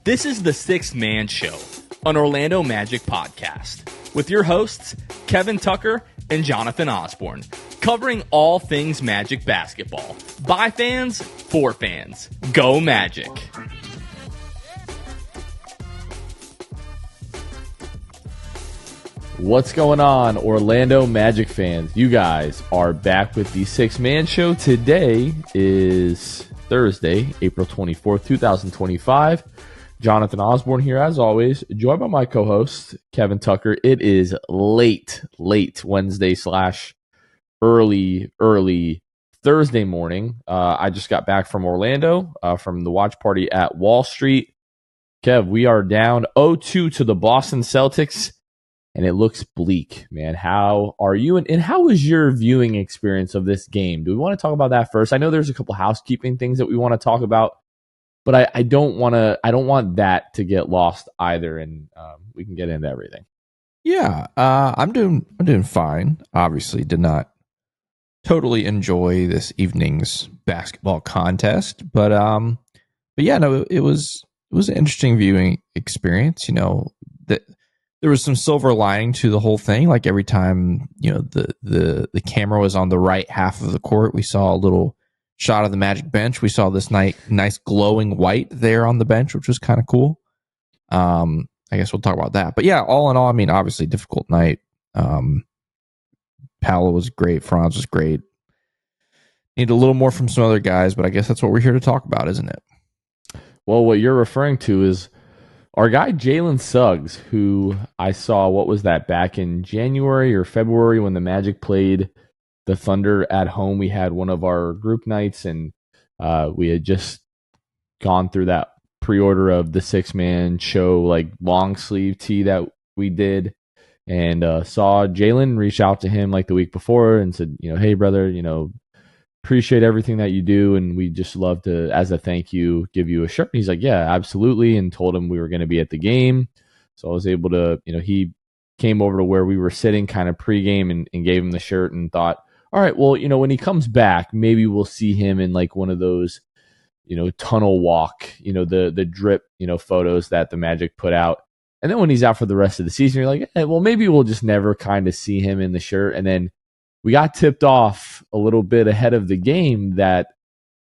This is the Sixth Man Show, an Orlando Magic podcast, with your hosts, Kevin Tucker and Jonathan Osborne, covering all things Magic basketball. By fans, for fans. Go Magic! What's going on, Orlando Magic fans? You guys are back with the Sixth Man Show. Today is Thursday, April 24th, 2025. Jonathan Osborne here, as always, joined by my co-host, Kevin Tucker. It is late Wednesday / early Thursday morning. I just got back from Orlando, from the watch party at Wall Street. Kev, we are down 0-2 to the Boston Celtics, and it looks bleak, man. How are you? And how was your viewing experience of this game? Do we want to talk about that first? I know there's a couple housekeeping things that we want to talk about, but I don't want that to get lost either, and we can get into everything. Yeah, I'm doing fine. Obviously, did not totally enjoy this evening's basketball contest, but yeah, no, it was an interesting viewing experience. You know, that there was some silver lining to the whole thing. Like every time, you know, the camera was on the right half of the court, we saw a little shot of the Magic bench. We saw this nice glowing white there on the bench, which was kind of cool. I guess we'll talk about that. But yeah, all in all, I mean, obviously difficult night. Paolo was great. Franz was great. Need a little more from some other guys, but I guess that's what we're here to talk about, isn't it? Well, what you're referring to is our guy Jalen Suggs, who I saw, what was that, back in January or February when the Magic played the Thunder at home. We had one of our group nights, and we had just gone through that pre-order of the Sixth Man Show, like long sleeve tee that we did, and saw Jalen, reach out to him like the week before and said, you know, hey brother, you know, appreciate everything that you do, and we just love to, as a thank you, give you a shirt. And he's like, yeah, absolutely, and told him we were going to be at the game. So I was able to, you know, he came over to where we were sitting kind of pregame and gave him the shirt, and thought, all right, well, you know, when he comes back, maybe we'll see him in like one of those, you know, tunnel walk, you know, the drip, you know, photos that the Magic put out. And then when he's out for the rest of the season, you're like, well, maybe we'll just never kind of see him in the shirt. And then we got tipped off a little bit ahead of the game that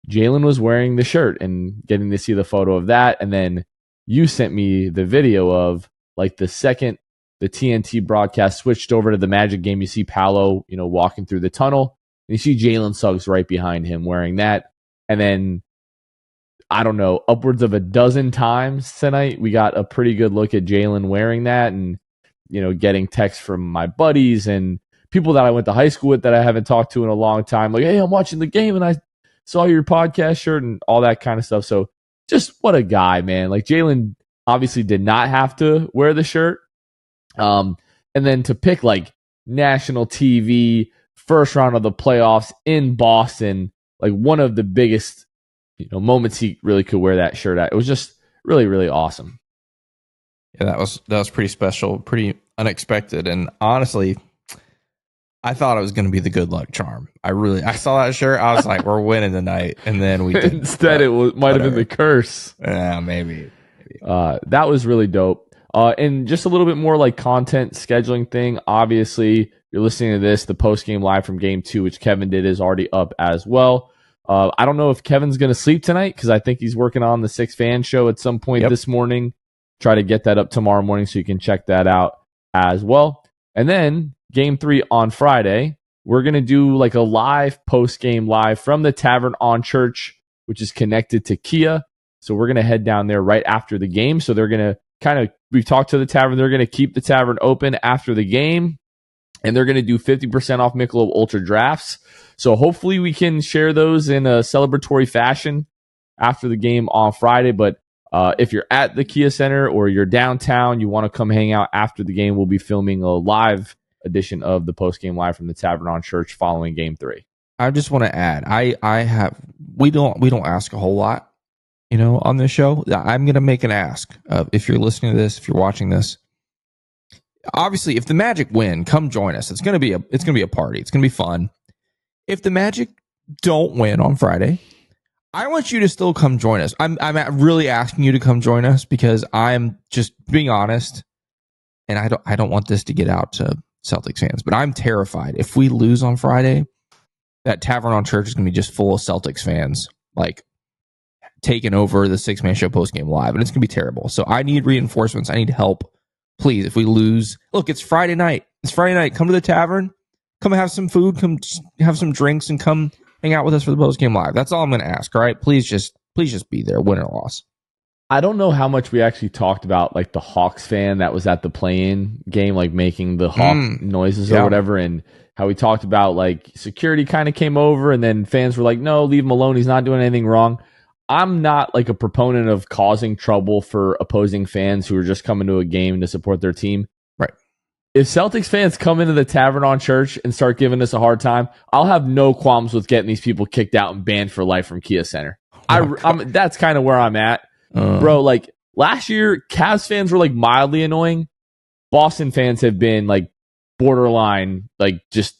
Jalen was wearing the shirt, and getting to see the photo of that. And then you sent me the video of like the second the TNT broadcast switched over to the Magic game. You see Paolo, you know, walking through the tunnel, and you see Jalen Suggs right behind him wearing that. And then, I don't know, upwards of a dozen times tonight, we got a pretty good look at Jalen wearing that, and, you know, getting texts from my buddies and people that I went to high school with that I haven't talked to in a long time. Like, hey, I'm watching the game and I saw your podcast shirt and all that kind of stuff. So just what a guy, man. Like, Jalen obviously did not have to wear the shirt. And then to pick like national TV, first round of the playoffs in Boston, like one of the biggest, you know, moments he really could wear that shirt at. It was just really, really awesome. Yeah, that was pretty special, pretty unexpected, and honestly, I thought it was going to be the good luck charm. I saw that shirt. I was like, we're winning tonight, and then we didn't. Instead, might have been the curse. Yeah, maybe. That was really dope. And just a little bit more like content scheduling thing. Obviously, you're listening to this. The post-game live from Game 2, which Kevin did, is already up as well. I don't know if Kevin's going to sleep tonight, because I think he's working on the Sixth Fan Show at some point this morning. Try to get that up tomorrow morning so you can check that out as well. And then Game 3 on Friday, we're going to do like a live post-game live from the Tavern on Church, which is connected to Kia. So we're going to head down there right after the game. So they're going to we've talked to the Tavern. They're going to keep the Tavern open after the game, and they're going to do 50% off Michelob Ultra drafts. So hopefully we can share those in a celebratory fashion after the game on Friday. But if you're at the Kia Center or you're downtown, you want to come hang out after the game, we'll be filming a live edition of the post-game live from the Tavern on Church following Game 3. I just want to add, we don't ask a whole lot, you know, on this show. I'm going to make an ask. If you're listening to this, if you're watching this, obviously, if the Magic win, come join us. It's going to be a party. It's going to be fun. If the Magic don't win on Friday, I want you to still come join us. I'm really asking you to come join us because I'm just being honest, and I don't want this to get out to Celtics fans, but I'm terrified if we lose on Friday, that Tavern on Church is going to be just full of Celtics fans, like taking over the 6-man show post game live, and it's going to be terrible. So I need reinforcements. I need help. Please, if we lose, look, it's Friday night. It's Friday night. Come to the tavern. Come have some food. Come have some drinks, and come hang out with us for the post game live. That's all I'm going to ask. All right, please just be there, win or loss. I don't know how much we actually talked about like the Hawks fan that was at the play-in game, like making the Hawk noises or whatever, and how we talked about like security kind of came over, and then fans were like, "No, leave him alone. He's not doing anything wrong." I'm not like a proponent of causing trouble for opposing fans who are just coming to a game to support their team. Right. If Celtics fans come into the Tavern on Church and start giving us a hard time, I'll have no qualms with getting these people kicked out and banned for life from Kia Center. That's kind of where I'm at. Bro, like last year, Cavs fans were like mildly annoying. Boston fans have been like borderline, like just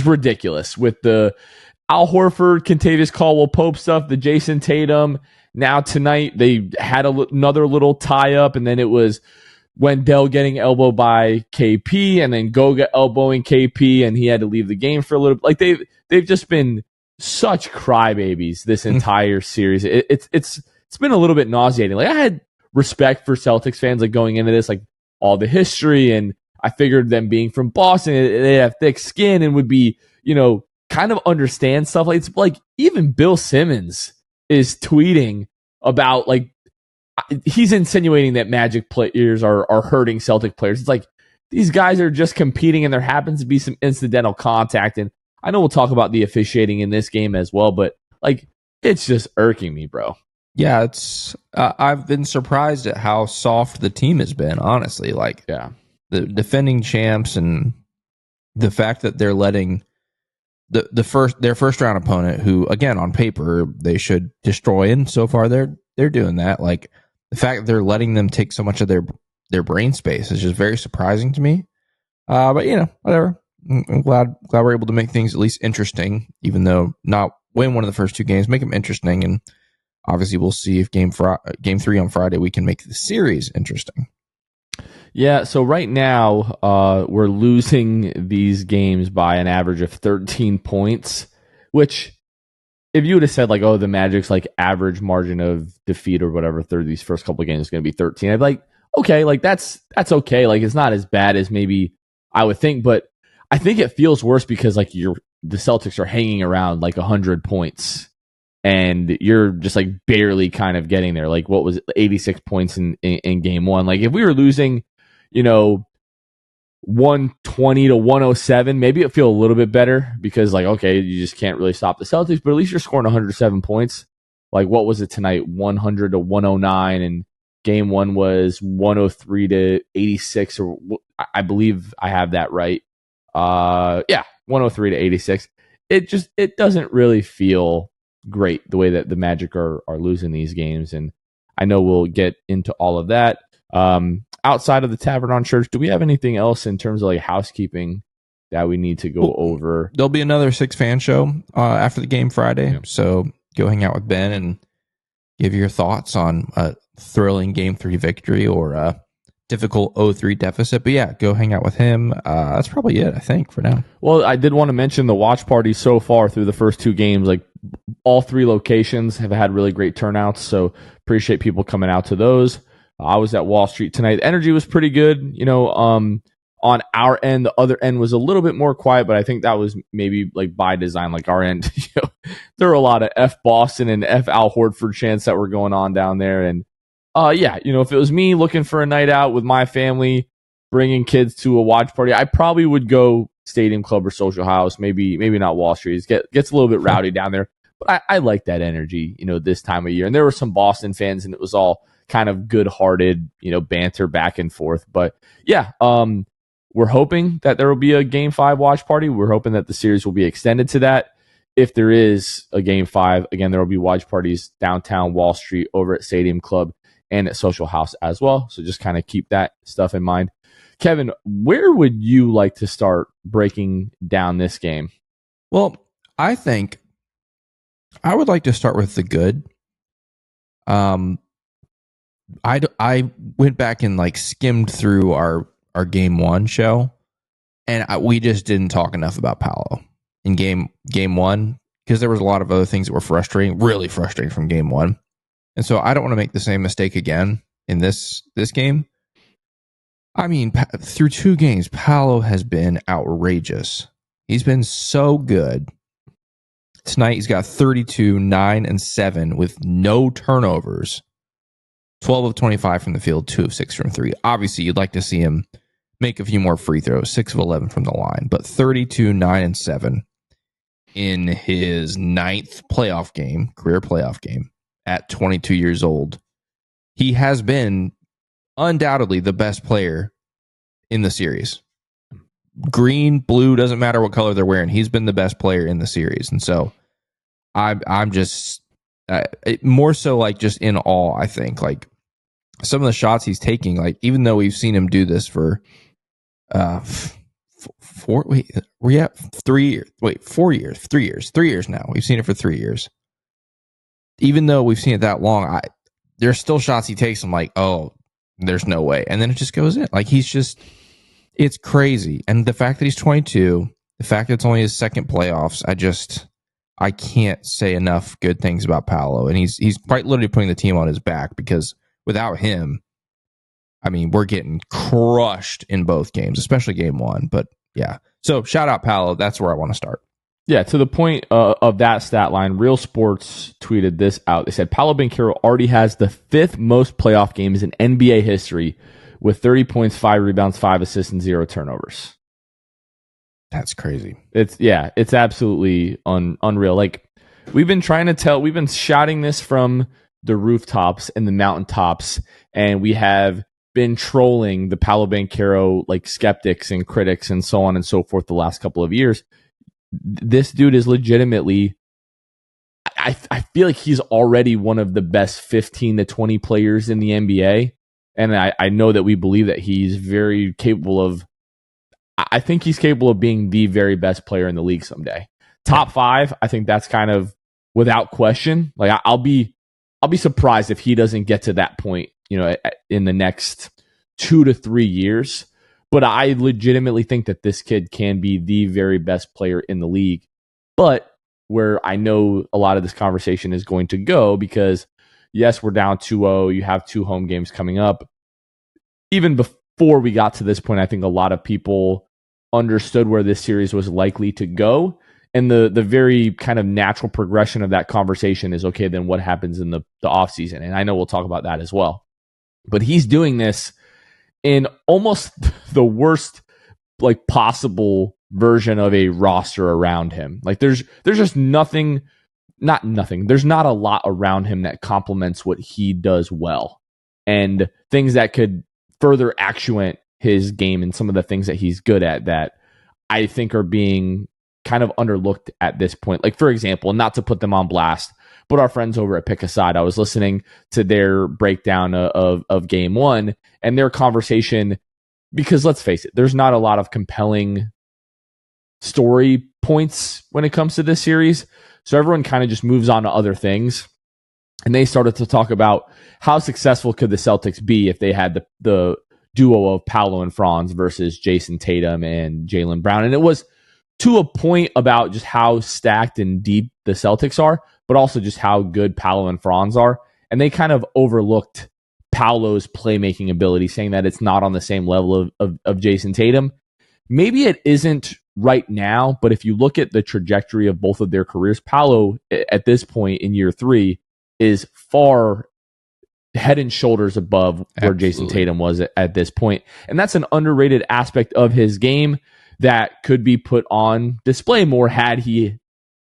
ridiculous with the Al Horford, Kentavious Caldwell Pope stuff, the Jayson Tatum. Now tonight they had another little tie up, and then it was Wendell getting elbowed by KP, and then Goga elbowing KP, and he had to leave the game for a little. Like they've just been such crybabies this entire series. It's been a little bit nauseating. Like I had respect for Celtics fans like going into this, like all the history, and I figured them being from Boston, they have thick skin and would be, kind of understand stuff. Like it's like even Bill Simmons is tweeting about like he's insinuating that Magic players are hurting Celtic players. It's like these guys are just competing, and there happens to be some incidental contact. And I know we'll talk about the officiating in this game as well, but like it's just irking me, bro. Yeah, it's I've been surprised at how soft the team has been, honestly. Like, yeah, the defending champs, and the fact that they're letting their first round opponent, who again on paper they should destroy, and so far they're doing that. Like the fact that they're letting them take so much of their brain space is just very surprising to me. But whatever. I'm glad we're able to make things at least interesting, even though not win one of the first two games, make them interesting. And obviously, we'll see if game 3 on Friday we can make the series interesting. Yeah, so right now we're losing these games by an average of 13 points, which if you would have said like, oh, the Magic's like average margin of defeat or whatever through these first couple of games is going to be 13, I'd be like, okay, like that's okay. Like it's not as bad as maybe I would think, but I think it feels worse because like the Celtics are hanging around like 100 points. And you're just like barely kind of getting there. Like what was it, 86 points in game one? Like if we were losing, 120 to 107, maybe it feel a little bit better because like, okay, you just can't really stop the Celtics, but at least you're scoring 107 points. Like what was it tonight? 100 to 109, and game one was 103 to 86, or I believe I have that right. 103 to 86. It doesn't really feel great the way that the Magic are losing these games, and I know we'll get into all of that. Outside of the Tavern on Church, do we have anything else in terms of like housekeeping that we need to go over? There'll be another 6-fan show after the game Friday, so go hang out with Ben and give your thoughts on a thrilling Game 3 victory or a difficult 0-3 deficit. But yeah, go hang out with him. That's probably it, I think, for now. Well, I did want to mention the watch party so far through the first two games. Like all three locations have had really great turnouts, so appreciate people coming out to those. I was at Wall Street tonight. The energy was pretty good. On our end, the other end was a little bit more quiet, but I think that was maybe like by design. Like our end, there were a lot of F Boston and F Al Horford chants that were going on down there. And if it was me looking for a night out with my family, bringing kids to a watch party, I probably would go Stadium Club or Social House. Maybe not Wall Street. It gets a little bit rowdy down there, but I like that energy, this time of year. And there were some Boston fans, and it was all kind of good-hearted, banter back and forth. But yeah, we're hoping that there will be a Game 5 watch party. We're hoping that the series will be extended to that. If there is a Game 5, again, there will be watch parties downtown Wall Street, over at Stadium Club, and at Social House as well. So just kind of keep that stuff in mind. Kevin, where would you like to start breaking down this game? Well, I think I would like to start with the good. I went back and like skimmed through our game one show, and we just didn't talk enough about Paolo in game one because there was a lot of other things that were frustrating, really frustrating from game one, and so I don't want to make the same mistake again in this game. I mean, through 2 games, Paolo has been outrageous. He's been so good. Tonight, he's got 32, 9, and 7 with no turnovers. 12 of 25 from the field, 2 of 6 from 3. Obviously, you'd like to see him make a few more free throws, 6 of 11 from the line. But 32, 9, and 7 in his 9th playoff game, career playoff game, at 22 years old. He has been undoubtedly the best player in the series. Green, blue, doesn't matter what color they're wearing. He's been the best player in the series. And so I'm just more so like just in awe, I think. Like some of the shots he's taking, like even though we've seen him do this for 4 years now. We've seen it for 3 years. Even though we've seen it that long, there's still shots he takes. I'm like, oh, there's no way. And then it just goes in. Like it's crazy. And the fact that he's 22, the fact that it's only his second playoffs, I can't say enough good things about Paolo. And he's quite literally putting the team on his back because without him, I mean, we're getting crushed in both games, especially game one. But yeah. So shout out Paolo. That's where I want to start. Yeah, to the point of that stat line, Real Sports tweeted this out. They said Paolo Banchero already has the 5th most playoff games in NBA history with 30 points, 5 rebounds, 5 assists, and 0 turnovers. That's crazy. It's absolutely unreal. Like we've been shouting this from the rooftops and the mountaintops, and we have been trolling the Paolo Banchero like skeptics and critics and so on and so forth the last couple of years. This dude is legitimately, I feel like he's already one of the best 15 to 20 players in the NBA. And I know that we believe that he's very capable of, I think he's capable of being the very best player in the league someday. Top 5, I think that's kind of without question. Like I'll be surprised if he doesn't get to that point, in the next 2 to 3 years. But I legitimately think that this kid can be the very best player in the league. But where I know a lot of this conversation is going to go, because yes, we're down 2-0. You have 2 home games coming up. Even before we got to this point, I think a lot of people understood where this series was likely to go. And the very kind of natural progression of that conversation is, okay, then what happens in the offseason? And I know we'll talk about that as well. But he's doing this in almost the worst like possible version of a roster around him. Like there's just nothing. There's not a lot around him that complements what he does well, and things that could further actuate his game and some of the things that he's good at that I think are being kind of underlooked at this point. Like for example, not to put them on blast, but our friends over at Pick a Side, I was listening to their breakdown of game one and their conversation, because let's face it, there's not a lot of compelling story points when it comes to this series. So everyone kind of just moves on to other things. And they started to talk about how successful could the Celtics be if they had the duo of Paolo and Franz versus Jayson Tatum and Jaylen Brown. And it was to a point about just how stacked and deep the Celtics are, but also just how good Paolo and Franz are. And they kind of overlooked Paolo's playmaking ability, saying that it's not on the same level of Jayson Tatum. Maybe it isn't right now, but if you look at the trajectory of both of their careers, Paolo at this point in year 3 is far head and shoulders above where Jayson Tatum was at this point. And that's an underrated aspect of his game that could be put on display more had he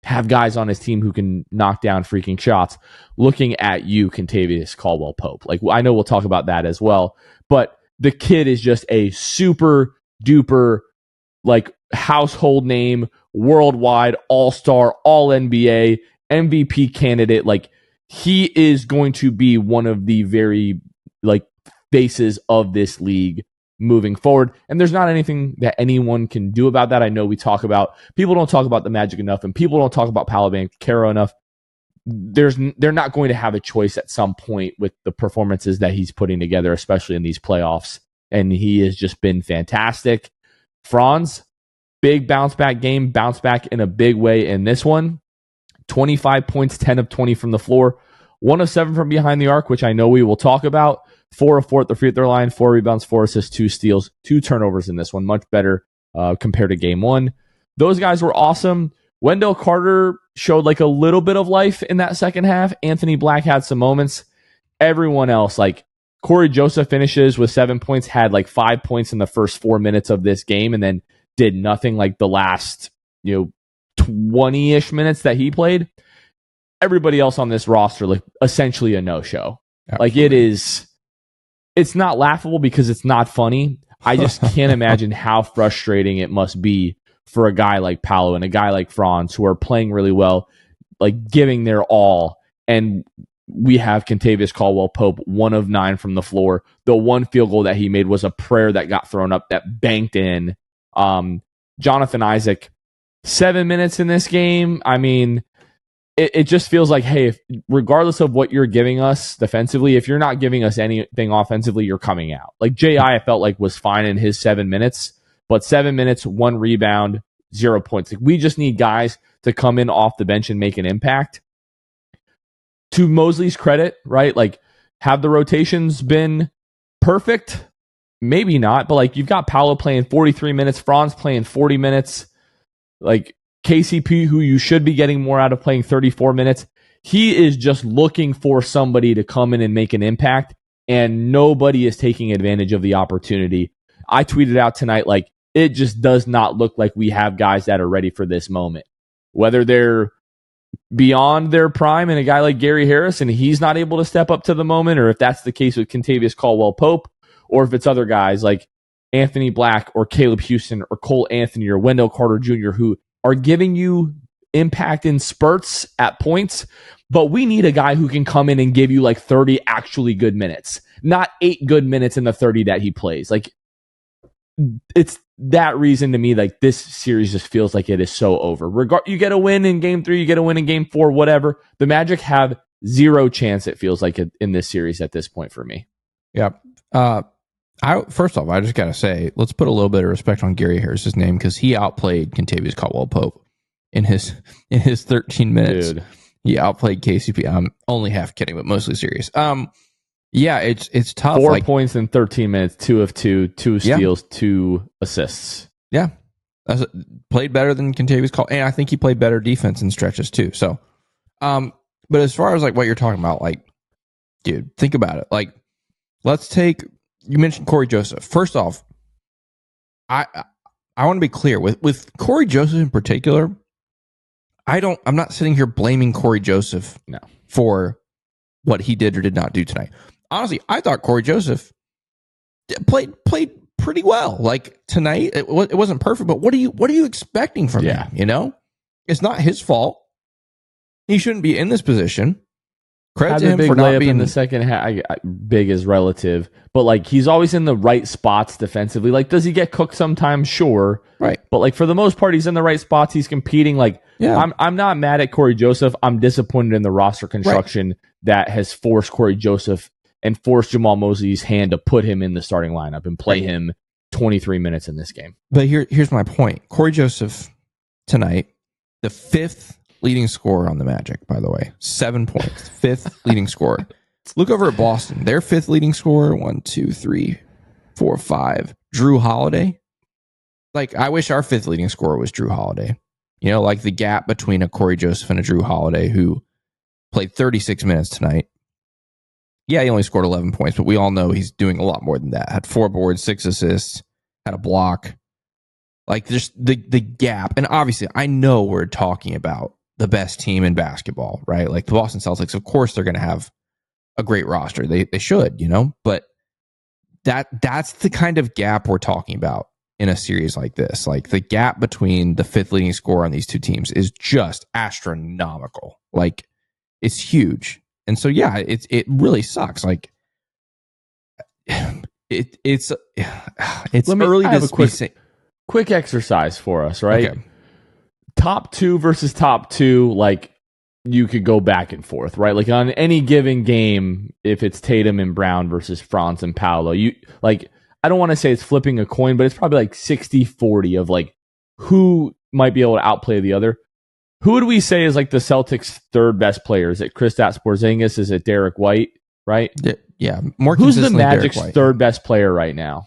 have guys on his team who can knock down freaking shots. Looking at you, Kentavious Caldwell-Pope. Like, I know we'll talk about that as well, but the kid is just a super duper like household name, worldwide, all-star, all-NBA, MVP candidate. Like, he is going to be one of the very like faces of this league moving forward. And there's not anything that anyone can do about that. I know people don't talk about the Magic enough, and people don't talk about Paolo Banchero enough. they're not going to have a choice at some point with the performances that he's putting together, especially in these playoffs. And he has just been fantastic. Franz, big bounce back game, bounce back in a big way in this one. 25 points, 10 of 20 from the floor, 1 of 7 from behind the arc, which I know we will talk about. 4 of 4 at the free throw line, 4 rebounds, 4 assists, 2 steals, 2 turnovers in this one. Much better compared to game 1. Those guys were awesome. Wendell Carter showed like a little bit of life in that second half. Anthony Black had some moments. Everyone else, like Corey Joseph finishes with 7 points, had like 5 points in the first 4 minutes of this game, and then did nothing like the last 20-ish minutes that he played. Everybody else on this roster, like essentially a no-show. Absolutely. Like it's not laughable because it's not funny. I just can't imagine how frustrating it must be for a guy like Paolo and a guy like Franz who are playing really well, like giving their all. And we have Kentavious Caldwell-Pope, 1 of 9 from the floor. The one field goal that he made was a prayer that got thrown up that banked in. Jonathan Isaac, 7 minutes in this game. I mean, it just feels like, hey, regardless of what you're giving us defensively, if you're not giving us anything offensively, you're coming out. Like J.I. felt like was fine in his 7 minutes, but 7 minutes, 1 rebound, 0 points. Like, we just need guys to come in off the bench and make an impact. To Mosley's credit, right? Like, have the rotations been perfect? Maybe not, but like you've got Paolo playing 43 minutes, Franz playing 40 minutes, like KCP, who you should be getting more out of, playing 34 minutes. He is just looking for somebody to come in and make an impact, and nobody is taking advantage of the opportunity. I tweeted out tonight, like, it just does not look like we have guys that are ready for this moment. Whether they're beyond their prime and a guy like Gary Harris and he's not able to step up to the moment, or if that's the case with Kentavious Caldwell-Pope, or if it's other guys like Anthony Black or Caleb Houston or Cole Anthony or Wendell Carter Jr. who are giving you impact in spurts at points, but we need a guy who can come in and give you like 30 actually good minutes, not 8 good minutes in the 30 that he plays. Like, it's that reason to me, like, this series just feels like it is so over. You get a win in game 3, you get a win in game 4, whatever. The Magic have zero chance, it feels like, in this series at this point for me. Yeah. First off, I just got to say, let's put a little bit of respect on Gary Harris's name, because he outplayed Kentavious Caldwell-Pope in his 13 minutes. Dude. He outplayed KCP. I'm only half kidding, but mostly serious. Yeah, it's tough. 4 points in 13 minutes, 2 of 2, 2 steals, 2 assists. Yeah. Played better than Kentavious Caldwell, and I think he played better defense in stretches too. So, but as far as like what you're talking about, like, dude, think about it. Like, let's take, you mentioned Corey Joseph. First off, I want to be clear with Corey Joseph in particular. I'm not sitting here blaming Corey Joseph for what he did or did not do tonight. Honestly, I thought Corey Joseph played pretty well. Like, tonight, it wasn't perfect, but what are you expecting from him? You know, it's not his fault. He shouldn't be in this position. Credit to him for not being in the second half. Big is relative, but like, he's always in the right spots defensively. Like, does he get cooked sometimes? Sure, right. But like, for the most part, he's in the right spots. He's competing. Like, I'm not mad at Corey Joseph. I'm disappointed in the roster construction that has forced Corey Joseph and forced Jamal Mosley's hand to put him in the starting lineup and play him 23 minutes in this game. But here's my point. Corey Joseph tonight, the 5th leading scorer on the Magic, by the way. 7 points. 5th leading scorer. Look over at Boston. Their 5th leading scorer, 1, 2, 3, 4, 5. Drew Holiday. Like, I wish our 5th leading scorer was Drew Holiday. You know, like the gap between a Corey Joseph and a Drew Holiday, who played 36 minutes tonight. Yeah, he only scored 11 points, but we all know he's doing a lot more than that. Had 4 boards, 6 assists, had a block. Like, just the gap. And obviously, I know we're talking about the best team in basketball, right? Like, the Boston Celtics, of course, they're going to have a great roster. They should, you know? But that's the kind of gap we're talking about in a series like this. Like, the gap between the 5th leading scorer on these two teams is just astronomical. Like, it's huge. And so, yeah, it really sucks. Like, it's early to quick exercise for us, right? Okay. Top 2 versus top 2, like, you could go back and forth, right? Like on any given game, if it's Tatum and Brown versus Franz and Paolo, I don't want to say it's flipping a coin, but it's probably like 60-40 of like who might be able to outplay the other. Who would we say is like the Celtics' third best player? Is it Kristaps Porzingis? Is it Derek White? Right? Yeah. More Who's the consistently Magic's Derek White. third best player right now?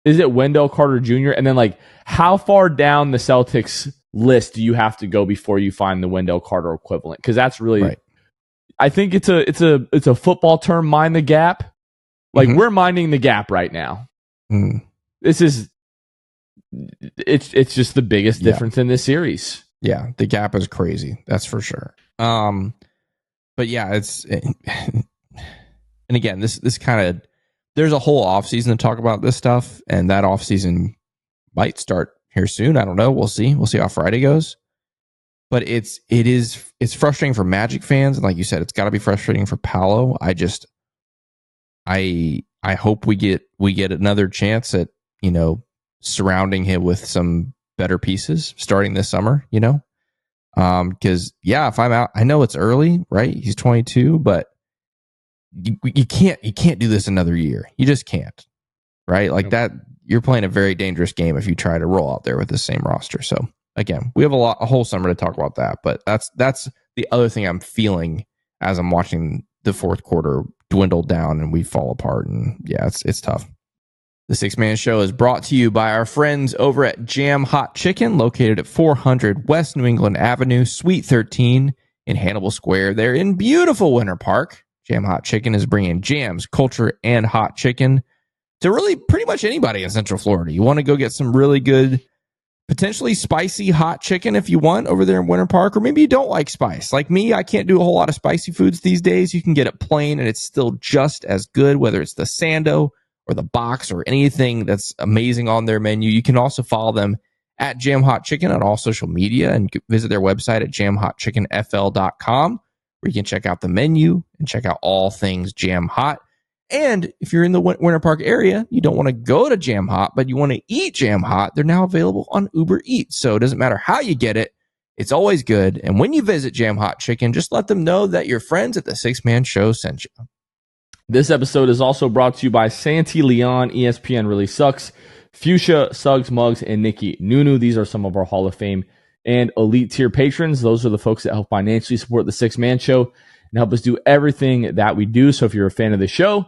Is it Wendell Carter Jr.? And then like how far down the Celtics list do you have to go before you find the Wendell Carter equivalent? Because that's really, right. I think it's a football term, mind the gap. Like we're minding the gap right now. This is it's just the biggest difference in this series. Yeah, the gap is crazy. That's for sure. But yeah, and again, this kind of, there's a whole offseason to talk about this stuff, and that offseason might start here soon. I don't know. We'll see. We'll see how Friday goes. But it's frustrating for Magic fans, and like you said, it's got to be frustrating for Paolo. I hope we get another chance at, surrounding him with some better pieces starting this summer, because if I'm out, I know it's early, right? He's 22, but you can't do this another year. You just can't, right? Like that, you're playing a very dangerous game if you try to roll out there with the same roster. So again, we have a whole summer to talk about that, but that's the other thing I'm feeling as I'm watching the fourth quarter dwindle down and we fall apart. And yeah, it's tough. The Six Man Show is brought to you by our friends over at Jam Hot Chicken, located at 400 West New England Avenue, Suite 13 in Hannibal Square. They're in beautiful Winter Park. Jam Hot Chicken is bringing jams, culture, and hot chicken to really pretty much anybody in Central Florida. You want to go get some really good, potentially spicy hot chicken if you want over there in Winter Park, or maybe you don't like spice. Like me, I can't do a whole lot of spicy foods these days. You can get it plain and it's still just as good, whether it's the Sando or the box or anything that's amazing on their menu. You can also follow them at Jam Hot Chicken on all social media and visit their website at jamhotchickenfl.com, where you can check out the menu and check out all things Jam Hot. And if you're in the Winter Park area, you don't want to go to Jam Hot, but you want to eat Jam Hot, they're now available on Uber Eats. So it doesn't matter how you get it, it's always good. And when you visit Jam Hot Chicken, just let them know that your friends at the Six Man Show sent you. This episode is also brought to you by Santi Leon, ESPN Really Sucks, Fuchsia, Suggs, Muggs, and Nikki Nunu. These are some of our Hall of Fame and elite tier patrons. Those are the folks that help financially support the Six Man Show and help us do everything that we do. So if you're a fan of the show,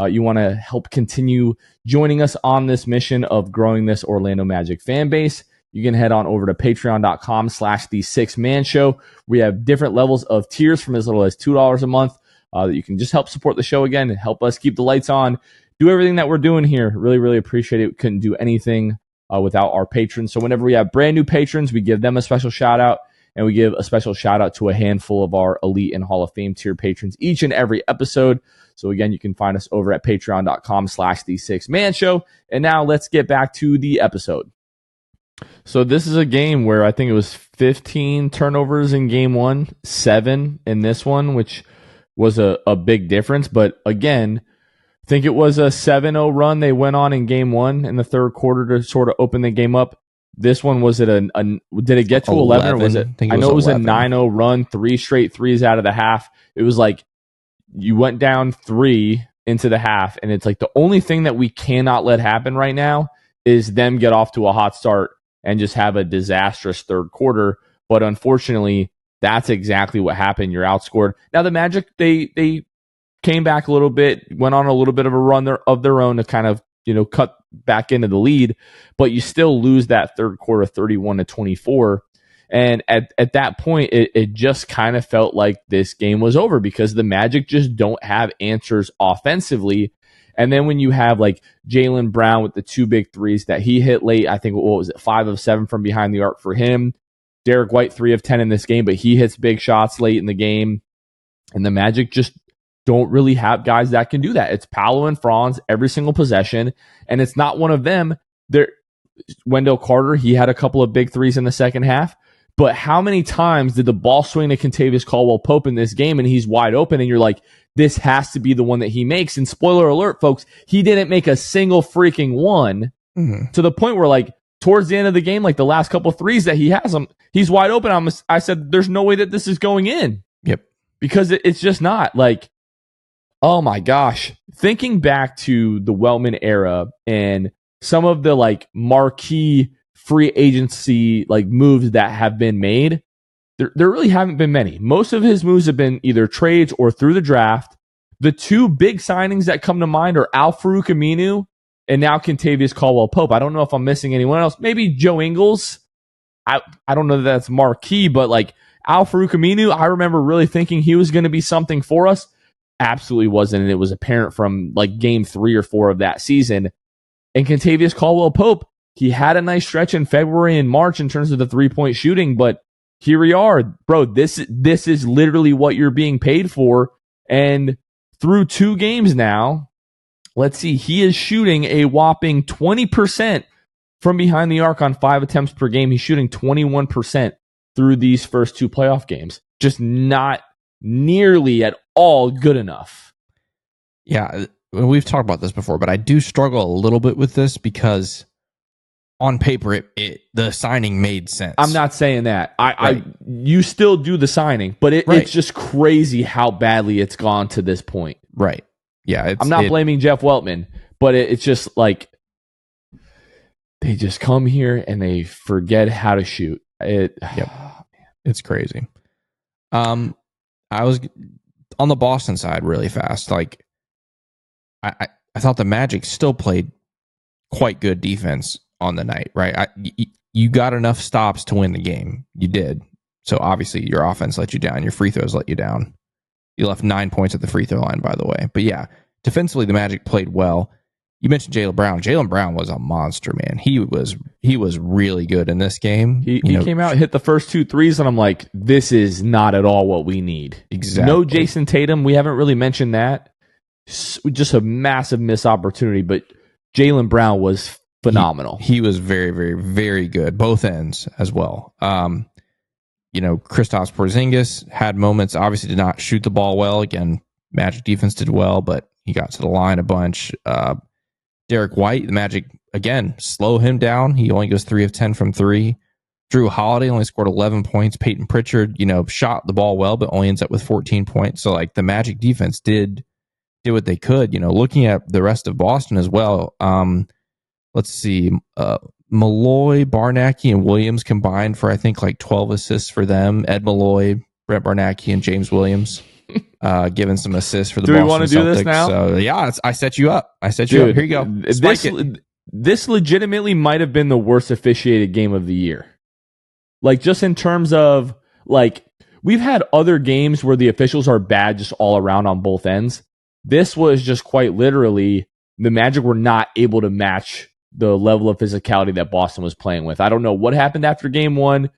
you want to help continue joining us on this mission of growing this Orlando Magic fan base, you can head on over to patreon.com/the Six Man Show. We have different levels of tiers from as little as $2 a month that you can just help support the show again and help us keep the lights on, do everything that we're doing here. Really, really appreciate it. We couldn't do anything without our patrons. So whenever we have brand new patrons, we give them a special shout out, and we give a special shout out to a handful of our elite and Hall of Fame tier patrons each and every episode. So again, you can find us over at patreon.com/the Six Man Show. And now let's get back to the episode. So this is a game where I think it was 15 turnovers in game one, 7 in this one, which was a big difference. But again, I think it was a 7-0 run they went on in game one in the third quarter to sort of open the game up. This one, was it did it get to 11 or was it? I know it was 11. A 9-0 run, 3 straight threes out of the half. It was like you went down 3 into the half, and it's like the only thing that we cannot let happen right now is them get off to a hot start and just have a disastrous third quarter. But unfortunately, that's exactly what happened. You're outscored. Now the Magic, they came back a little bit, went on a little bit of a run of their own to kind of, cut back into the lead, but you still lose that third quarter 31-24. And at that point, it just kind of felt like this game was over because the Magic just don't have answers offensively. And then when you have like Jaylen Brown with the 2 big threes that he hit late, I think, 5 of 7 from behind the arc for him. Derek White, 3 of 10 in this game, but he hits big shots late in the game. And the Magic just don't really have guys that can do that. It's Paolo and Franz every single possession, and it's not one of them. Wendell Carter, he had a couple of big threes in the second half, but how many times did the ball swing to Kentavious Caldwell-Pope in this game and he's wide open and you're like, this has to be the one that he makes? And spoiler alert, folks, he didn't make a single freaking one, to the point where like towards the end of the game, like the last couple threes that he has, he's wide open. I said, there's no way that this is going in. Yep. Because it's just not. Like, oh my gosh. Thinking back to the Weltman era and some of the like marquee free agency like moves that have been made, there really haven't been many. Most of his moves have been either trades or through the draft. The two big signings that come to mind are Al-Farouq Aminu and now Kentavious Caldwell-Pope. I don't know if I'm missing anyone else. Maybe Joe Ingles. I don't know that that's marquee, but like Al-Farouq Aminu, I remember really thinking he was going to be something for us. Absolutely wasn't, and it was apparent from like game 3 or 4 of that season. And Kentavious Caldwell-Pope, he had a nice stretch in February and March in terms of the three-point shooting, but here we are. Bro, this is literally what you're being paid for. And through 2 games now, let's see, he is shooting a whopping 20% from behind the arc on 5 attempts per game. He's shooting 21% through these first 2 playoff games. Just not nearly at all good enough. Yeah, we've talked about this before, but I do struggle a little bit with this because on paper, the signing made sense. I'm not saying that. Right. You still do the signing, but Right. it's just crazy how badly it's gone to this point. Right. Yeah. I'm not blaming Jeff Weltman, but it's just like they just come here and they forget how to shoot. Yep. It's crazy. I was on the Boston side really fast. Like I thought the Magic still played quite good defense on the night, right? You got enough stops to win the game. You did. So obviously your offense let you down. Your free throws let you down. You left 9 points at the free throw line, by the way. But yeah, defensively the Magic played well. You mentioned Jaylen Brown. Jaylen Brown was a monster, man. He was really good in this game. He came out, hit the first 2 threes, and I'm like, this is not at all what we need. Exactly. No Jayson Tatum. We haven't really mentioned that. Just a massive missed opportunity, but Jaylen Brown was phenomenal. He was very, very, very good. Both ends as well. Kristaps Porzingis had moments, obviously did not shoot the ball well. Again, Magic defense did well, but he got to the line a bunch. Derek White, the Magic, again, slow him down. He only goes 3 of 10 from 3. Drew Holiday only scored 11 points. Peyton Pritchard, shot the ball well, but only ends up with 14 points. So, like, the Magic defense did what they could. Looking at the rest of Boston as well, let's see, Malloy, Barnacky, and Williams combined for, I think, like 12 assists for them. Ed Malloy, Brett Barnacky, and James Williams. Giving some assists for the Boston Celtics. Do we want to do this now? So, yeah, I set you up. Here you go. This legitimately might have been the worst officiated game of the year. Like, just in terms of, like, we've had other games where the officials are bad just all around on both ends. This was just quite literally the Magic were not able to match the level of physicality that Boston was playing with. I don't know what happened after game 1.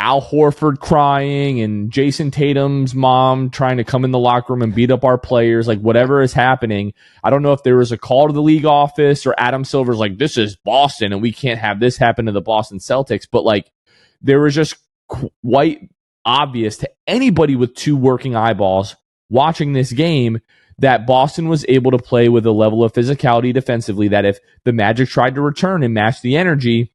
Al Horford crying and Jayson Tatum's mom trying to come in the locker room and beat up our players, like whatever is happening. I don't know if there was a call to the league office or Adam Silver's like, this is Boston and we can't have this happen to the Boston Celtics. But like, there was just quite obvious to anybody with 2 working eyeballs watching this game that Boston was able to play with a level of physicality defensively that if the Magic tried to return and match the energy,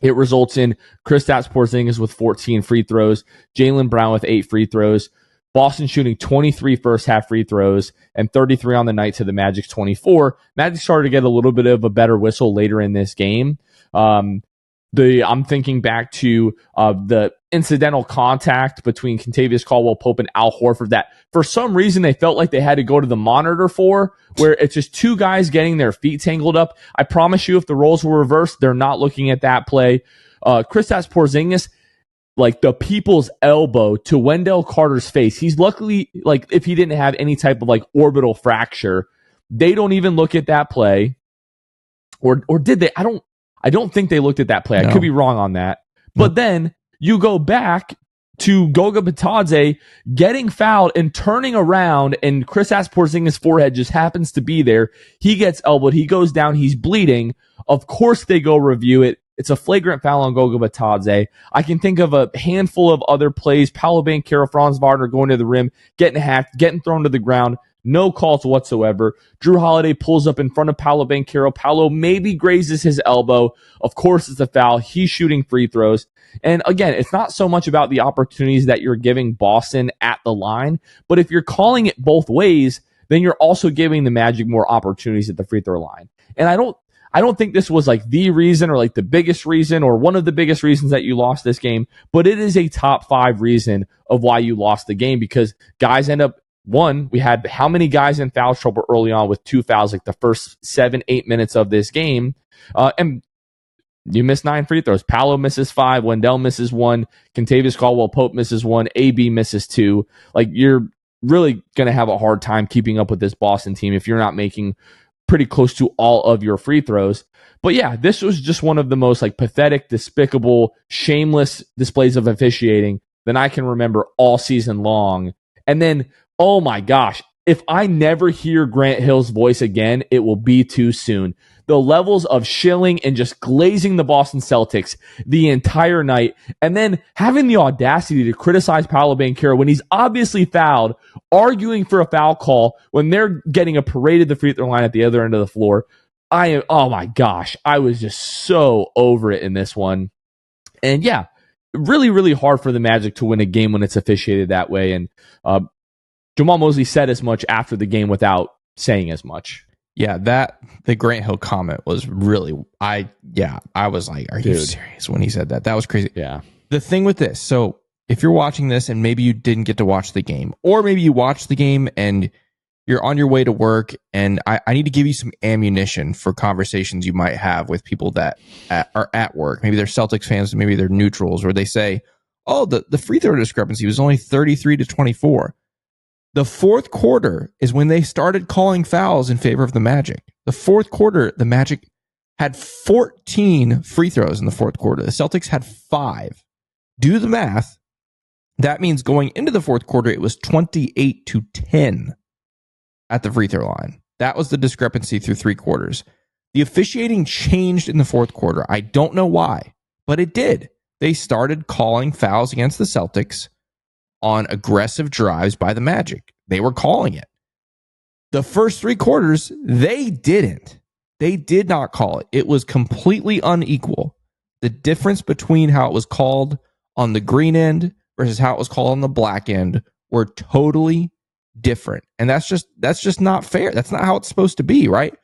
it results in Kristaps Porzingis with 14 free throws, Jaylen Brown with 8 free throws, Boston shooting 23 first half free throws, and 33 on the night to the Magic's 24. Magic started to get a little bit of a better whistle later in this game. I'm thinking back to the incidental contact between Kentavious Caldwell-Pope and Al Horford that for some reason they felt like they had to go to the monitor for, where it's just 2 guys getting their feet tangled up. I promise you, if the roles were reversed, they're not looking at that play. Kristaps Porzingis, like the people's elbow to Wendell Carter's face. He's luckily, like, if he didn't have any type of like orbital fracture, they don't even look at that play. Or did they? I don't think they looked at that play. No. I could be wrong on that. But then you go back to Goga Bitadze getting fouled and turning around, and Kristaps Porzingis' forehead just happens to be there. He gets elbowed. He goes down. He's bleeding. Of course they go review it. It's a flagrant foul on Goga Bitadze. I can think of a handful of other plays. Paolo Banchero, Franz Wagner going to the rim, getting hacked, getting thrown to the ground. No calls whatsoever. Drew Holiday pulls up in front of Paolo Banchero. Paolo maybe grazes his elbow. Of course, it's a foul. He's shooting free throws. And again, it's not so much about the opportunities that you're giving Boston at the line, but if you're calling it both ways, then you're also giving the Magic more opportunities at the free throw line. And I don't think this was like the reason or like the biggest reason or one of the biggest reasons that you lost this game, but it is a top 5 reason of why you lost the game, because guys end up, one, we had how many guys in foul trouble early on with 2 fouls, like the first 7-8 minutes of this game. And you miss 9 free throws. Paolo misses 5, Wendell misses 1, Kentavious Caldwell-Pope misses 1, AB misses 2. Like, you're really going to have a hard time keeping up with this Boston team if you're not making pretty close to all of your free throws. But yeah, this was just one of the most like pathetic, despicable, shameless displays of officiating that I can remember all season long. And then, oh my gosh, if I never hear Grant Hill's voice again, it will be too soon. The levels of shilling and just glazing the Boston Celtics the entire night, and then having the audacity to criticize Paolo Banchero when he's obviously fouled, arguing for a foul call when they're getting a parade at the free throw line at the other end of the floor. Oh my gosh, I was just so over it in this one. And yeah, really, really hard for the Magic to win a game when it's officiated that way. And Jamal Mosley said as much after the game without saying as much. Yeah, the Grant Hill comment was really, I was like, are you serious when he said that? That was crazy. Yeah. The thing with this, so if you're watching this and maybe you didn't get to watch the game, or maybe you watched the game and you're on your way to work, and I need to give you some ammunition for conversations you might have with people that are at work. Maybe they're Celtics fans, maybe they're neutrals, where they say, oh, the free throw discrepancy was only 33-24. The fourth quarter is when they started calling fouls in favor of the Magic. The fourth quarter, the Magic had 14 free throws in the fourth quarter. The Celtics had 5. Do the math. That means going into the fourth quarter, it was 28-10 at the free throw line. That was the discrepancy through 3 quarters. The officiating changed in the fourth quarter. I don't know why, but it did. They started calling fouls against the Celtics on aggressive drives by the Magic. They were calling it. The first 3 quarters, they didn't. They did not call it. It was completely unequal. The difference between how it was called on the green end versus how it was called on the black end were totally different. And that's just not fair. That's not how it's supposed to be, right?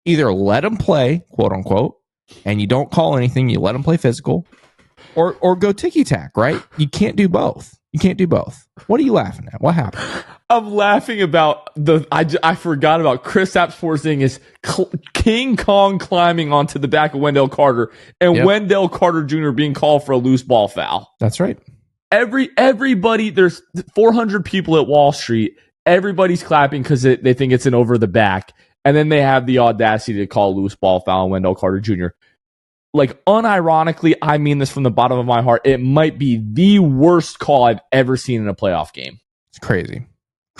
Either let them play, quote unquote, and you don't call anything, you let them play physical, or go ticky-tack, right? You can't do both. You can't do both. What are you laughing at? What happened? I'm laughing about I forgot about Kristaps Porzingis King Kong climbing onto the back of Wendell Carter and Wendell Carter Jr. being called for a loose ball foul. That's right. Everybody, there's 400 people at Wall Street. Everybody's clapping because they think it's an over the back. And then they have the audacity to call a loose ball foul on Wendell Carter Jr. Like, unironically, I mean this from the bottom of my heart, it might be the worst call I've ever seen in a playoff game. It's crazy.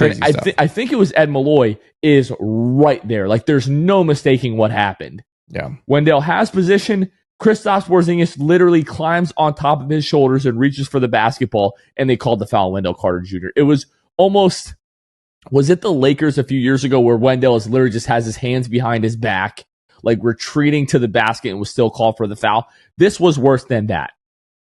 I think it was Ed Malloy is right there. Like, there's no mistaking what happened. Yeah. Wendell has position. Kristaps Porzingis literally climbs on top of his shoulders and reaches for the basketball, and they called the foul on Wendell Carter Jr. It was almost, was it the Lakers a few years ago where Wendell literally just has his hands behind his back, like retreating to the basket, and was still called for the foul? This was worse than that.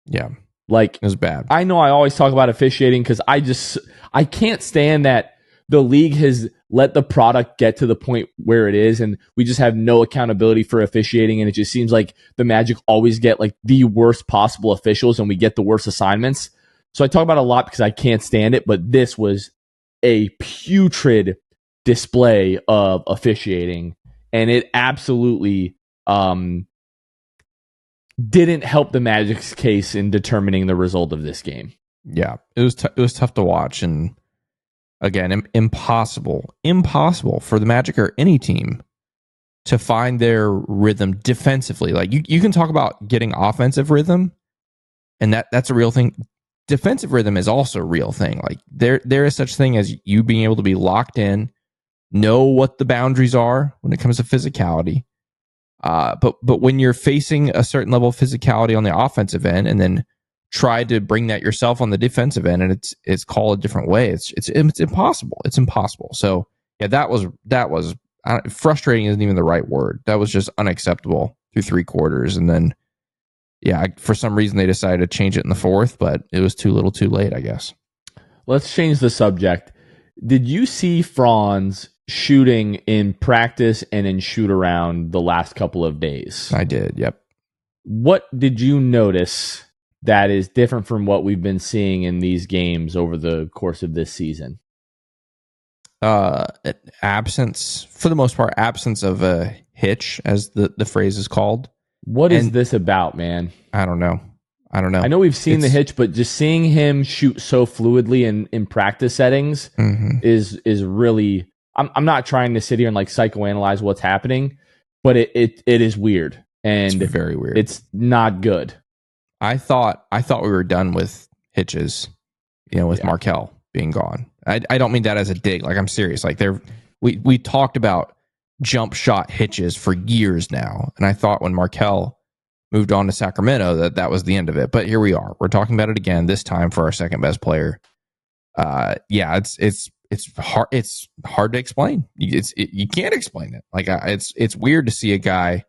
Yeah. Like, it was bad. I know I always talk about officiating because I can't stand that the league has let the product get to the point where it is, and we just have no accountability for officiating, and it just seems like the Magic always get like the worst possible officials, and we get the worst assignments. So I talk about it a lot because I can't stand it, but this was a putrid display of officiating, and it absolutely didn't help the Magic's case in determining the result of this game. Yeah, it was tough to watch, and again, impossible for the Magic or any team to find their rhythm defensively. Like, you can talk about getting offensive rhythm, and that's a real thing. Defensive rhythm is also a real thing. Like, there is such thing as you being able to be locked in, know what the boundaries are when it comes to physicality. But when you're facing a certain level of physicality on the offensive end, and then try to bring that yourself on the defensive end, and it's called a different way, it's impossible. It's impossible. So Yeah, that was frustrating isn't even the right word. That was just unacceptable through 3 quarters. And then, yeah, for some reason they decided to change it in the 4th, but it was too little too late, I guess. Let's change the subject. Did you see Franz shooting in practice and in shoot around the last couple of days? I did, yep. What did you notice that is different from what we've been seeing in these games over the course of this season? Absence, for the most part, absence of a hitch, as the phrase is called. What is this about, man? I don't know. I know we've seen the hitch, but just seeing him shoot so fluidly in practice settings is really. I'm not trying to sit here and like psychoanalyze what's happening, but it is weird, and it's very weird. It's not good. I thought we were done with hitches, with Markelle being gone. I don't mean that as a dig. Like, I'm serious. Like, we talked about jump shot hitches for years now, and I thought when Markelle moved on to Sacramento that was the end of it. But here we are. We're talking about it again. This time for our second best player. It's hard. It's hard to explain. You can't explain it. Like, it's weird to see a guy,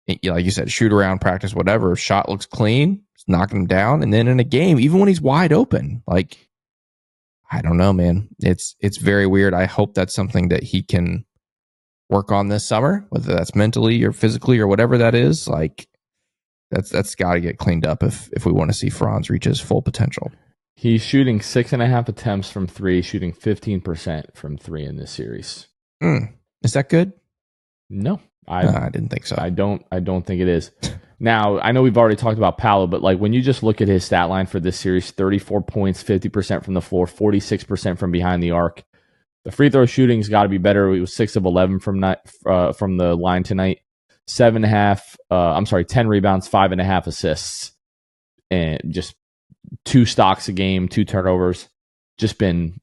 like you said, shoot around, practice, whatever. Shot looks clean, it's knocking him down, and then in a game, even when he's wide open, like, I don't know, man. It's very weird. I hope that's something that he can work on this summer, whether that's mentally or physically or whatever that is. Like, that's got to get cleaned up if we want to see Franz reach his full potential. He's shooting 6.5 attempts from 3, shooting 15% from 3 in this series. Is that good? No, I didn't think so. I don't think it is. Now, I know we've already talked about Paolo, but like when you just look at his stat line for this series, 34 points, 50% from the floor, 46% from behind the arc. The free throw shooting's got to be better. It was 6 of 11 from the line tonight. 10 rebounds, 5.5 assists, and just 2 stocks a game, 2 turnovers. Just been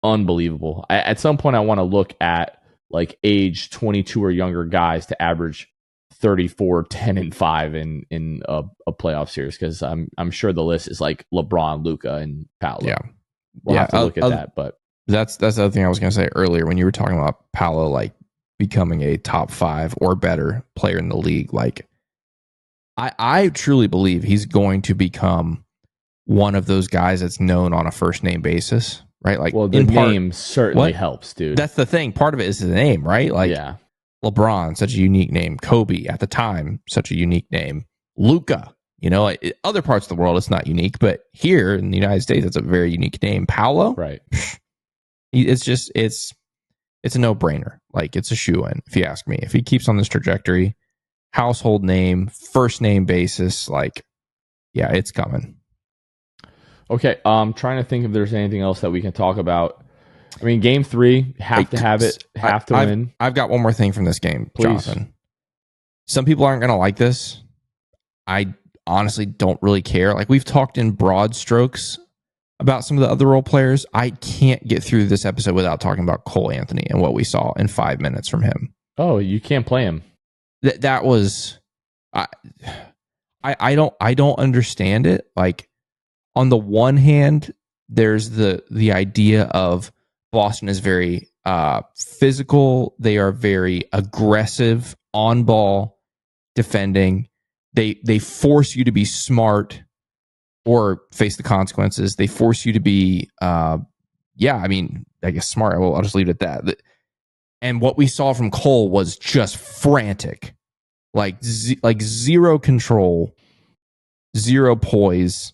unbelievable. At some point, I want to look at like age 22 or younger guys to average 34, 10, and 5 in a playoff series, because I'm sure the list is like LeBron, Luka, and Paolo. Yeah, we'll have to look at that. But that's the other thing I was going to say earlier when you were talking about Paolo, like becoming a top 5 or better player in the league. Like, I truly believe he's going to become one of those guys that's known on a first name basis, right? Like, well, the name certainly helps, dude. That's the thing. Part of it is the name, right? Like, yeah. LeBron, such a unique name. Kobe, at the time, such a unique name. Luka, other parts of the world, it's not unique, but here in the United States, it's a very unique name. Paolo, right? It's a no-brainer. Like, it's a shoe-in, if you ask me. If he keeps on this trajectory, household name, first name basis, like, yeah, it's coming. Okay, I'm trying to think if there's anything else that we can talk about. I mean, game 3, have to win. I've got one more thing from this game, please. Jonathan. Some people aren't going to like this. I honestly don't really care. Like, we've talked in broad strokes about some of the other role players. I can't get through this episode without talking about Cole Anthony and what we saw in 5 minutes from him. Oh, you can't play him. That was, I don't understand it. Like, on the one hand, there's the idea of Boston is very physical. They are very aggressive on ball defending. They force you to be smart or face the consequences. They force you to be, I guess smart. Well, I'll just leave it at that. And what we saw from Cole was just frantic, like zero control, zero poise.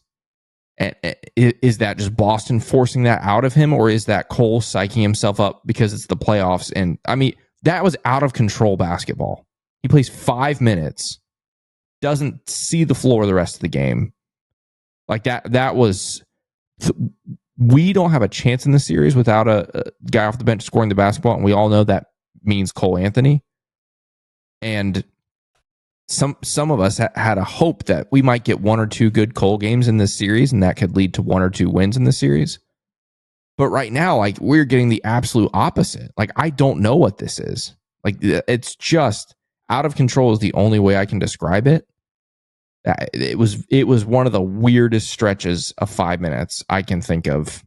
And is that just Boston forcing that out of him, or is that Cole psyching himself up because it's the playoffs? And I mean, that was out of control basketball. He plays 5 minutes, doesn't see the floor the rest of the game. Like that was, we don't have a chance in this series without a guy off the bench scoring the basketball. And we all know that means Cole Anthony. And some of us had a hope that we might get 1 or 2 good Cole games in this series, and that could lead to 1 or 2 wins in this series. But right now, like, we're getting the absolute opposite. Like, I don't know what this is. Like, it's just out of control is the only way I can describe it. It was one of the weirdest stretches of 5 minutes I can think of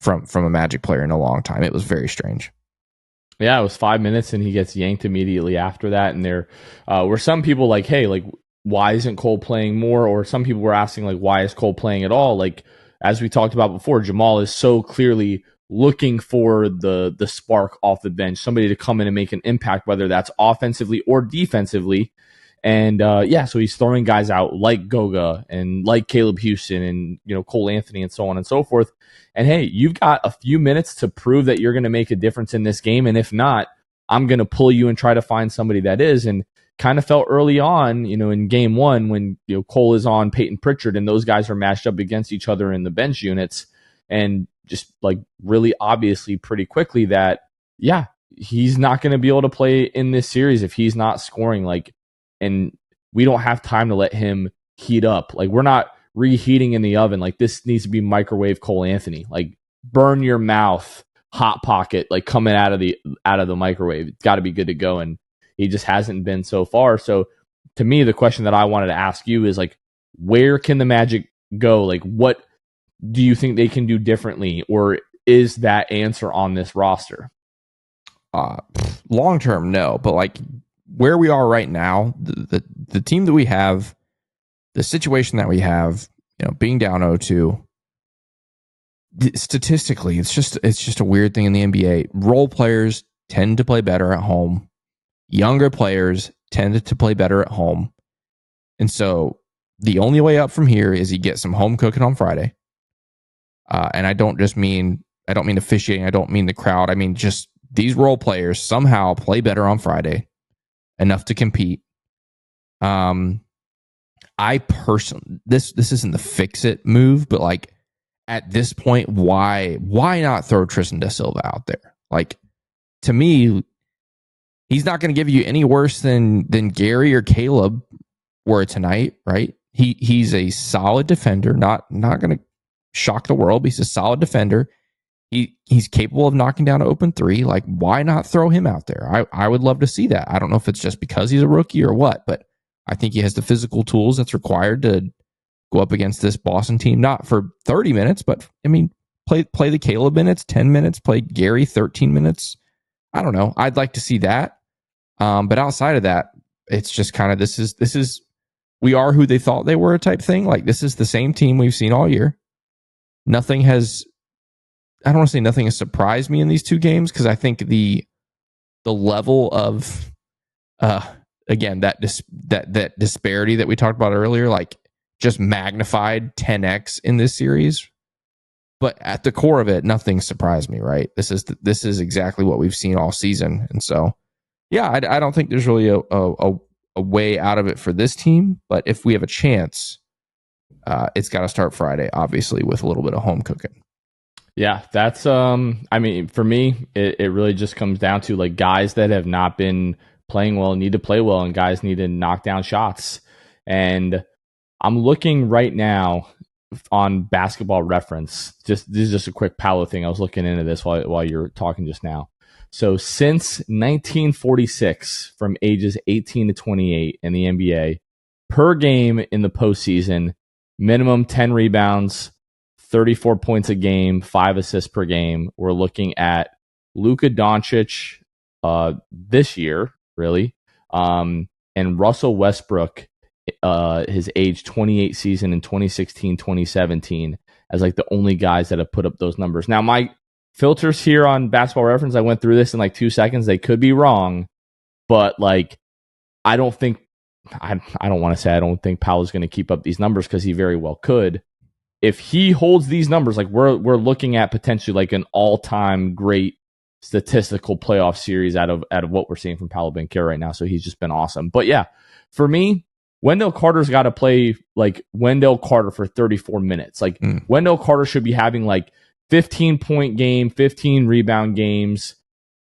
from a Magic player in a long time. It was very strange. Yeah, it was 5 minutes, and he gets yanked immediately after that. And there were some people like, hey, like, why isn't Cole playing more? Or some people were asking, like, why is Cole playing at all? Like, as we talked about before, Jamal is so clearly looking for the spark off the bench, somebody to come in and make an impact, whether that's offensively or defensively. And so he's throwing guys out like Goga and like Caleb Houston and Cole Anthony and so on and so forth. And hey, you've got a few minutes to prove that you're going to make a difference in this game. And if not, I'm going to pull you and try to find somebody that is. And kind of felt early on, in game one when Cole is on Peyton Pritchard and those guys are matched up against each other in the bench units, and just like really obviously pretty quickly that he's not going to be able to play in this series if he's not scoring. Like, and we don't have time to let him heat up. Like, we're not reheating in the oven. Like, this needs to be microwave Cole Anthony. Like, burn your mouth, hot pocket, like coming out of the microwave. It's got to be good to go, and he just hasn't been so far. So, to me, the question that I wanted to ask you is, like, where can the Magic go? Like, what do you think they can do differently, or is that answer on this roster? Long term, no. But like where we are right now, the team that we have, the situation that we have, being down 0-2, statistically, it's just a weird thing in the NBA. Role players tend to play better at home. Younger players tend to play better at home. And so the only way up from here is you get some home cooking on Friday. And I don't mean officiating. I don't mean the crowd. I mean, just these role players somehow play better on Friday enough to compete. I personally, this isn't the fix it move, but like at this point, why not throw Tristan da Silva out there? Like, to me, he's not going to give you any worse than Gary or Caleb were tonight, right? He's a solid defender, not going to shock the world, but he's a solid defender. He's capable of knocking down an open three. Like, why not throw him out there? I would love to see that. I don't know if it's just because he's a rookie or what, but I think he has the physical tools that's required to go up against this Boston team, not for 30 minutes, but I mean, play the Caleb minutes, 10 minutes, play Gary 13 minutes. I don't know. I'd like to see that. But outside of that, it's just kind of, this is we are who they thought they were type thing. Like, this is the same team we've seen all year. I don't want to say nothing has surprised me in these two games, because I think the level of again, that disparity that we talked about earlier, like, just magnified 10x in this series. But at the core of it, nothing surprised me, right? This is exactly what we've seen all season. And so, yeah, I don't think there's really a way out of it for this team. But if we have a chance, it's got to start Friday, obviously, with a little bit of home cooking. Yeah, that's I mean, for me, it really just comes down to like guys that have not been playing well need to play well, and guys need to knock down shots. And I'm looking right now on Basketball Reference. This is just a quick Paolo thing. I was looking into this while you were talking just now. So since 1946, from ages 18 to 28 in the NBA, per game in the postseason, minimum 10 rebounds, 34 points a game, 5 assists per game. We're looking at Luka Doncic this year, really, and Russell Westbrook, his age 28 season in 2016, 2017, as like the only guys that have put up those numbers. Now, my filters here on Basketball Reference, I went through this in like 2 seconds. They could be wrong, but like, I don't think Paolo's going to keep up these numbers, because he very well could. If he holds these numbers, like we're looking at potentially like an all-time great statistical playoff series out of what we're seeing from Paolo Banchero right now. So he's just been awesome. But yeah, for me, Wendell Carter's got to play like Wendell Carter for 34 minutes. Like Wendell Carter should be having like 15-point game, 15 rebound games,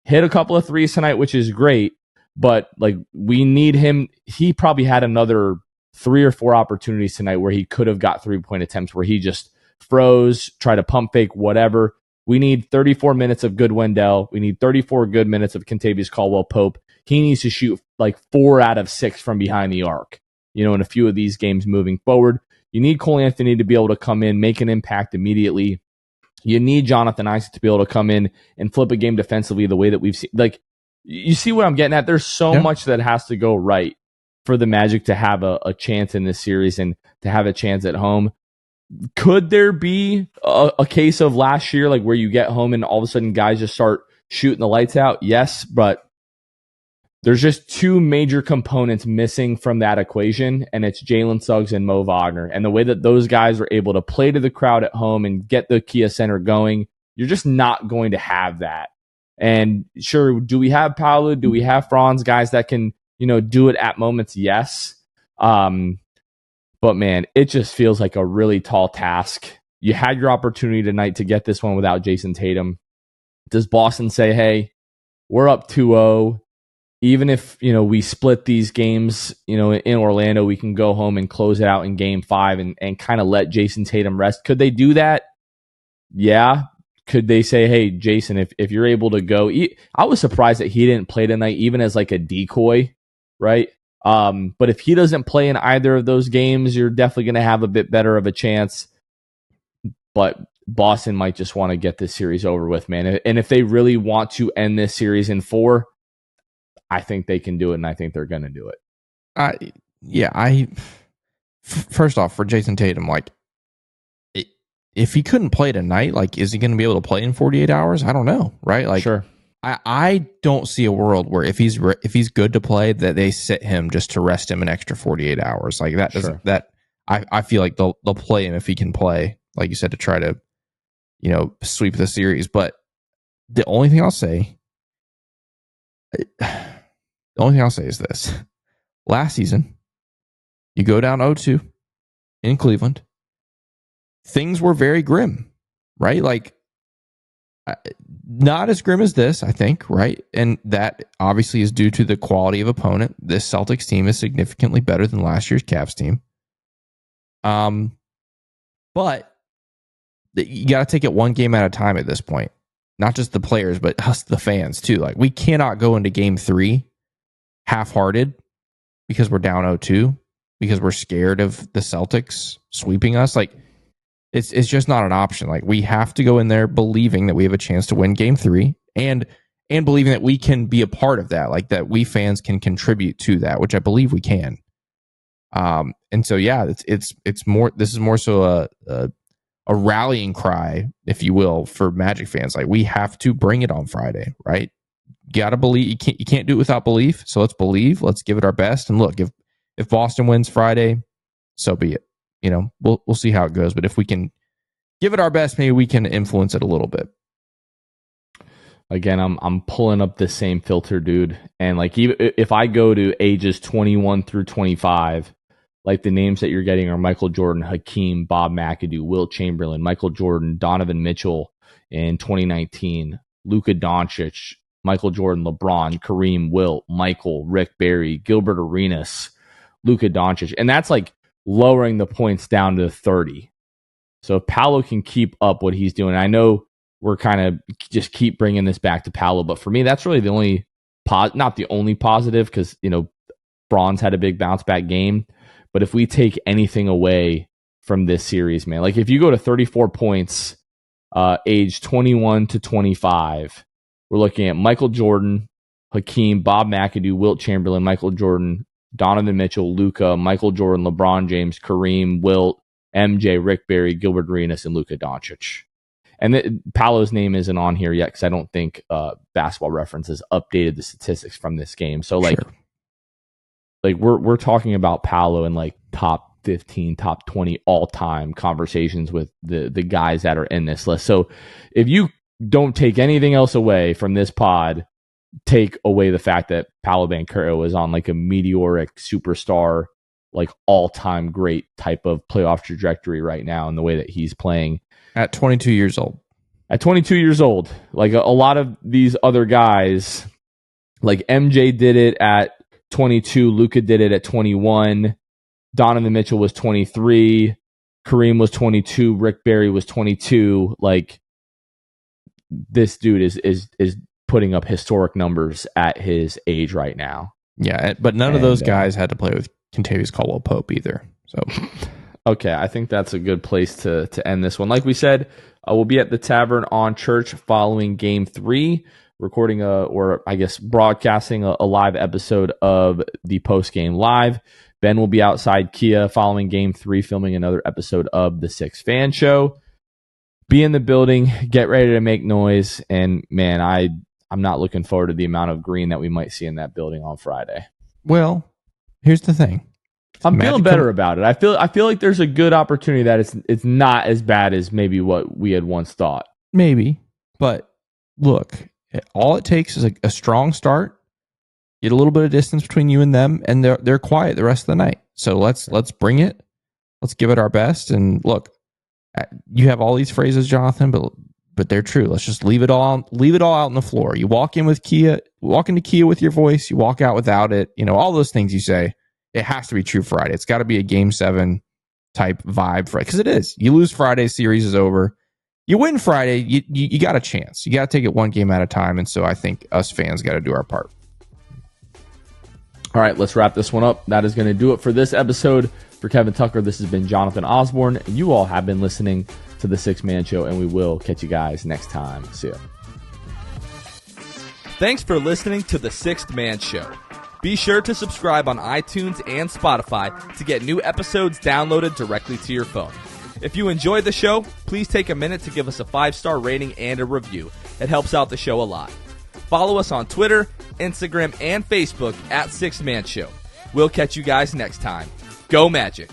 hit a couple of threes tonight, which is great. But like, we need him. He probably had another 3 or 4 opportunities tonight where he could have got 3-point attempts where he just froze, tried to pump fake, whatever. We need 34 minutes of good Wendell. We need 34 good minutes of Kentavious Caldwell-Pope. He needs to shoot like 4 out of 6 from behind the arc, in a few of these games moving forward. You need Cole Anthony to be able to come in, make an impact immediately. You need Jonathan Isaac to be able to come in and flip a game defensively the way that we've seen. Like, you see what I'm getting at? There's so much that has to go right for the Magic to have a chance in this series and to have a chance at home. Could there be a case of last year, like where you get home and all of a sudden guys just start shooting the lights out? Yes, but there's just two major components missing from that equation, and it's Jalen Suggs and Mo Wagner. And the way that those guys are able to play to the crowd at home and get the Kia Center going, you're just not going to have that. And sure, do we have Paolo? Do we have Franz, guys that can, do it at moments? Yes. But man, it just feels like a really tall task. You had your opportunity tonight to get this one without Jayson Tatum. Does Boston say, hey, we're up 2-0. Even if, we split these games, in Orlando, we can go home and close it out in game 5 and kind of let Jayson Tatum rest. Could they do that? Yeah. Could they say, hey, Jason, if you're able to go, I was surprised that he didn't play tonight, even as like a decoy, right? But if he doesn't play in either of those games, you're definitely going to have a bit better of a chance. But Boston might just want to get this series over with, man. And if they really want to end this series in 4, I think they can do it, and I think they're going to do it. First off, for Jayson Tatum, if he couldn't play tonight, is he going to be able to play in 48 hours? I don't know, right? Sure. I don't see a world where if he's good to play, that they sit him just to rest him an extra 48 hours. Like that doesn't I feel like they'll play him if he can play, like you said, to try to sweep the series. But the only thing I'll say is this: last season, you go down 0-2 in Cleveland. Things were very grim, right? Not as grim as this, I think, right? And that obviously is due to the quality of opponent. This Celtics team is significantly better than last year's Cavs team. But you got to take it one game at a time at this point. Not just the players, but us, the fans, too. We cannot go into game 3 half-hearted because we're down 0-2, because we're scared of the Celtics sweeping us. It's just not an option. We have to go in there believing that we have a chance to win game 3 and believing that we can be a part of that, that we fans can contribute to that, which I believe we can. And so, yeah, it's more, this is more so a rallying cry, if you will, for Magic fans. We have to bring it on Friday, right? You got to believe. You can't do it without belief. So let's believe. Let's give it our best. And look, if Boston wins Friday, so be it. We'll see how it goes. But if we can give it our best, maybe we can influence it a little bit. Again, I'm pulling up the same filter, dude. And even if I go to ages 21 through 25, the names that you're getting are Michael Jordan, Hakeem, Bob McAdoo, Wilt Chamberlain, Michael Jordan, Donovan Mitchell in 2019, Luka Doncic, Michael Jordan, LeBron, Kareem, Wilt, Michael, Rick Barry, Gilbert Arenas, Luka Doncic. And that's lowering the points down to 30. So if Paolo can keep up what he's doing, I know we're kind of just keep bringing this back to Paolo, but for me, that's really the only not the only positive, because Franz had a big bounce back game. But if we take anything away from this series, man, if you go to 34 points, age 21 to 25, we're looking at Michael Jordan, Hakeem, Bob McAdoo, Wilt Chamberlain, Michael Jordan, Donovan Mitchell, Luka, Michael Jordan, LeBron James, Kareem, Wilt, MJ, Rick Barry, Gilbert Arenas, and Luka Doncic. And Paolo's name isn't on here yet because I don't think Basketball Reference has updated the statistics from this game. So sure. We're talking about Paolo in top 15, top 20 all-time conversations with the guys that are in this list. So if you don't take anything else away from this pod, take away the fact that Paolo Banchero is on a meteoric superstar, all-time great type of playoff trajectory right now in the way that he's playing. At 22 years old. At 22 years old. A lot of these other guys, MJ did it at 22, Luka did it at 21, Donovan Mitchell was 23, Kareem was 22, Rick Barry was 22. This dude is putting up historic numbers at his age right now. Yeah, but none of those guys had to play with Kentavious Caldwell-Pope either. So, okay, I think that's a good place to end this one. Like we said, we'll be at the Tavern on Church following Game 3. recording broadcasting a live episode of the post-game live. Ben will be outside Kia following Game 3, filming another episode of the Six Fan Show. Be in the building, get ready to make noise, and man, I'm not looking forward to the amount of green that we might see in that building on Friday. Well, here's the thing. I'm feeling better about it. I feel like there's a good opportunity that it's not as bad as maybe what we had once thought. Maybe, but look, all it takes is a strong start. Get a little bit of distance between you and them, and they're quiet the rest of the night. So let's bring it. Let's give it our best. And look, you have all these phrases, Jonathan, but they're true. Let's just leave it all out on the floor. You walk into Kia with your voice. You walk out without it. All those things you say. It has to be true Friday. It's got to be a Game 7 type vibe Friday, because it is. You lose Friday, series is over. You win Friday, you got a chance. You got to take it one game at a time, and so I think us fans got to do our part. All right, let's wrap this one up. That is going to do it for this episode. For Kevin Tucker, this has been Jonathan Osborne. You all have been listening to The Six Man Show, and we will catch you guys next time. See ya. Thanks for listening to The Sixth Man Show. Be sure to subscribe on iTunes and Spotify to get new episodes downloaded directly to your phone. If you enjoyed the show, please take a minute to give us a 5-star rating and a review. It helps out the show a lot. Follow us on Twitter, Instagram, and Facebook at Sixth Man Show. We'll catch you guys next time. Go Magic!